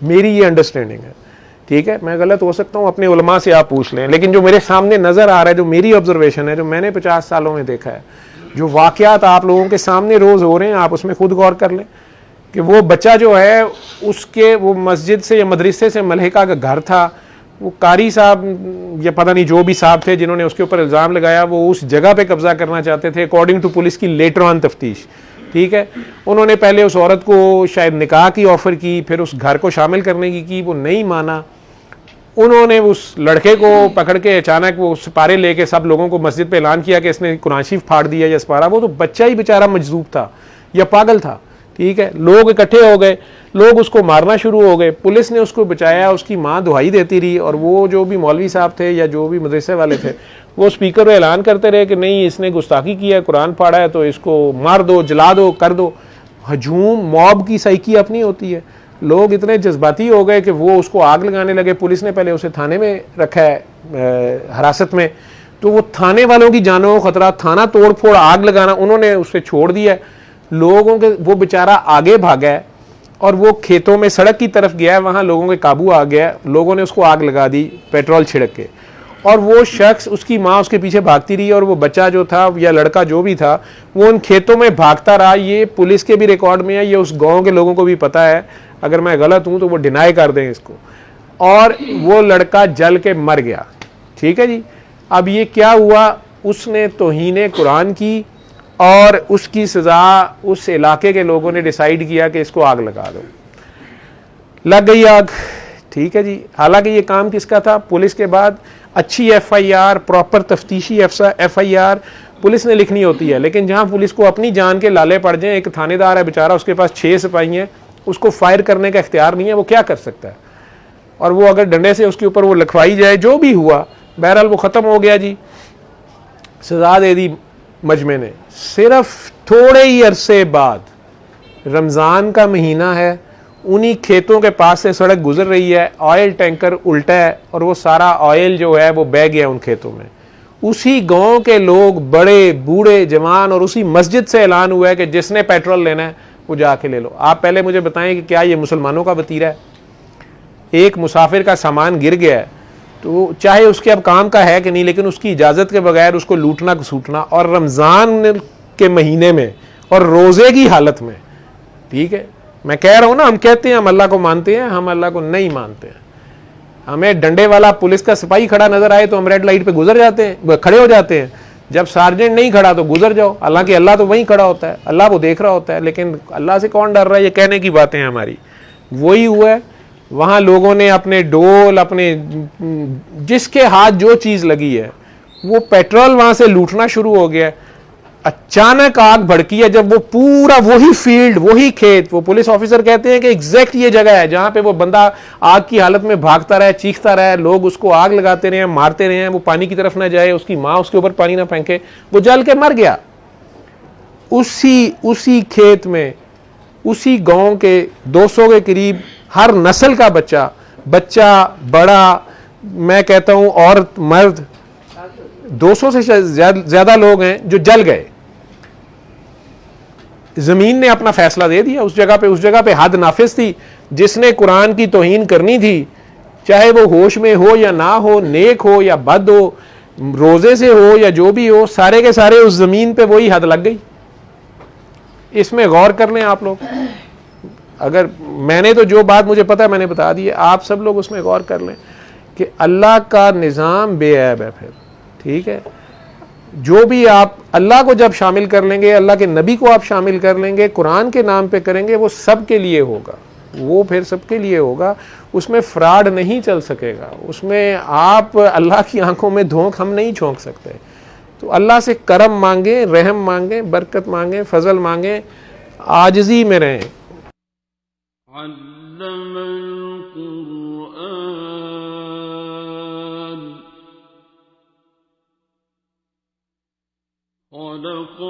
میری یہ انڈرسٹینڈنگ ہے. ٹھیک ہے, میں غلط ہو سکتا ہوں, اپنے علماء سے آپ پوچھ لیں, لیکن جو میرے سامنے نظر آ رہا ہے, جو میری آبزرویشن ہے, جو میں نے 50 سالوں میں دیکھا ہے, جو واقعات آپ لوگوں کے سامنے روز ہو رہے ہیں, آپ اس میں خود غور کر لیں کہ وہ بچہ جو ہے اس کے وہ مسجد سے یا مدرسے سے ملحقہ کا گھر تھا, وہ قاری صاحب یا پتہ نہیں جو بھی صاحب تھے جنہوں نے اس کے اوپر الزام لگایا, وہ اس جگہ پہ قبضہ کرنا چاہتے تھے اکارڈنگ ٹو پولیس کی لیٹر آن تفتیش. ٹھیک ہے, انہوں نے پہلے اس عورت کو شاید نکاح کی آفر کی, پھر اس گھر کو شامل کرنے کی وہ نہیں مانا. انہوں نے اس لڑکے کو پکڑ کے اچانک وہ سپارے لے کے سب لوگوں کو مسجد پہ اعلان کیا کہ اس نے قرآن شریف پھاڑ دیا یا سپارہ. وہ تو بچہ ہی بیچارہ مجذوب تھا یا پاگل تھا. ٹھیک ہے, لوگ اکٹھے ہو گئے, لوگ اس کو مارنا شروع ہو گئے, پولیس نے اس کو بچایا, اس کی ماں دہائی دیتی رہی, اور وہ جو بھی مولوی صاحب تھے یا جو بھی مدرسے والے تھے وہ اسپیکر پہ اعلان کرتے رہے کہ نہیں, اس نے گستاخی کیا ہے, قرآن پھاڑا ہے, تو اس کو مار دو, جلا دو, کر دو. ہجوم موب کی سائیکی اپنی ہوتی ہے. لوگ اتنے جذباتی ہو گئے کہ وہ اس کو آگ لگانے لگے. پولیس نے پہلے اسے تھانے میں رکھا ہے حراست میں, تو وہ تھانے والوں کی جانوں کو خطرہ, تھانہ توڑ پھوڑ, آگ لگانا, انہوں نے اسے چھوڑ دیا. لوگوں کے وہ بیچارہ آگے بھاگا ہے اور وہ کھیتوں میں سڑک کی طرف گیا ہے, وہاں لوگوں کے قابو آ گیا, لوگوں نے اس کو آگ لگا دی پیٹرول چھڑک کے, اور وہ شخص, اس کی ماں اس کے پیچھے بھاگتی رہی, اور وہ بچہ جو تھا یا لڑکا جو بھی تھا وہ ان کھیتوں میں بھاگتا رہا. یہ پولیس کے بھی ریکارڈ میں ہے, یہ اس گاؤں کے لوگوں کو بھی پتا ہے, اگر میں غلط ہوں تو وہ ڈینائی کر دیں اس کو. اور وہ لڑکا جل کے مر گیا. ٹھیک ہے جی, اب یہ کیا ہوا, اس نے توہین قرآن کی, اور اس کی سزا اس علاقے کے لوگوں نے ڈیسائیڈ کیا کہ اس کو آگ لگا دو. لگ گئی آگ. ٹھیک ہے جی, حالانکہ یہ کام کس کا تھا؟ پولیس کے بعد اچھی ایف آئی آر, پراپر تفتیشی ایف آئی آر پولیس نے لکھنی ہوتی ہے, لیکن جہاں پولیس کو اپنی جان کے لالے پڑ جائیں, ایک تھانے دار ہے بیچارہ, اس کے پاس 6 سپاہی ہیں, اس کو فائر کرنے کا اختیار نہیں ہے, وہ کیا کر سکتا ہے؟ اور وہ اگر ڈنڈے سے اس کے اوپر وہ لکھوائی جائے, جو بھی ہوا, بہرحال وہ ختم ہو گیا جی, سزا دے دی مجمع نے. صرف تھوڑے ہی عرصے بعد, رمضان کا مہینہ ہے, انہی کھیتوں کے پاس سے سڑک گزر رہی ہے, آئل ٹینکر الٹا ہے, اور وہ سارا آئل جو ہے وہ بہہ گیا ان کھیتوں میں. اسی گاؤں کے لوگ, بڑے بوڑھے جوان, اور اسی مسجد سے اعلان ہوا ہے کہ جس نے پیٹرول لینا ہے وہ جا کے لے لو. آپ پہلے مجھے بتائیں کہ کیا یہ مسلمانوں کا وتیرہ ہے؟ ایک مسافر کا سامان گر گیا ہے, تو چاہے اس کے اب کام کا ہے کہ نہیں, لیکن اس کی اجازت کے بغیر اس کو لوٹنا گھسوٹنا, اور رمضان کے مہینے میں اور روزے کی حالت میں. ٹھیک ہے, میں کہہ رہا ہوں نا, ہم کہتے ہیں ہم اللہ کو مانتے ہیں, ہم اللہ کو نہیں مانتے ہیں. ہمیں ڈنڈے والا پولیس کا سپاہی کھڑا نظر آئے تو ہم ریڈ لائٹ پہ گزر جاتے ہیں, کھڑے ہو جاتے ہیں. جب سارجنٹ نہیں کھڑا تو گزر جاؤ, حالانکہ اللہ تو وہیں کھڑا ہوتا ہے, اللہ وہ دیکھ رہا ہوتا ہے, لیکن اللہ سے کون ڈر رہا ہے؟ یہ کہنے کی باتیں ہیں ہماری. وہی ہوا ہے, وہاں لوگوں نے اپنے ڈول, اپنے جس کے ہاتھ جو چیز لگی ہے, وہ پیٹرول وہاں سے لوٹنا شروع ہو گیا. اچانک آگ بھڑکی ہے, جب وہ پورا وہی فیلڈ, وہی کھیت, وہ پولیس آفیسر کہتے ہیں کہ ایگزیکٹ یہ جگہ ہے جہاں پہ وہ بندہ آگ کی حالت میں بھاگتا رہا, چیختا رہا, لوگ اس کو آگ لگاتے رہے, مارتے رہے, وہ پانی کی طرف نہ جائے, اس کی ماں اس کے اوپر پانی نہ پھینکے, وہ جل کے مر گیا. اسی کھیت میں, اسی گاؤں کے 200 کے قریب ہر نسل کا بچہ بڑا, میں کہتا ہوں عورت مرد, 200 سے زیادہ لوگ ہیں جو جل گئے. زمین نے اپنا فیصلہ دے دیا. اس جگہ پہ حد نافذ تھی. جس نے قرآن کی توہین کرنی تھی, چاہے وہ ہوش میں ہو یا نہ ہو, نیک ہو یا بد ہو, روزے سے ہو یا جو بھی ہو, سارے کے سارے اس زمین پہ وہی حد لگ گئی. اس میں غور کر لیں آپ لوگ. اگر میں نے تو جو بات مجھے پتا ہے میں نے بتا دی ہے, آپ سب لوگ اس میں غور کر لیں کہ اللہ کا نظام بے عیب ہے. پھر ٹھیک ہے, جو بھی آپ اللہ کو جب شامل کر لیں گے, اللہ کے نبی کو آپ شامل کر لیں گے, قرآن کے نام پہ کریں گے, وہ سب کے لیے ہوگا, وہ پھر سب کے لیے ہوگا. اس میں فراڈ نہیں چل سکے گا, اس میں آپ اللہ کی آنکھوں میں دھونک ہم نہیں جھونک سکتے. تو اللہ سے کرم مانگیں, رحم مانگیں, برکت مانگیں, فضل مانگیں, عاجزی میں رہیں. علم القرآن خلق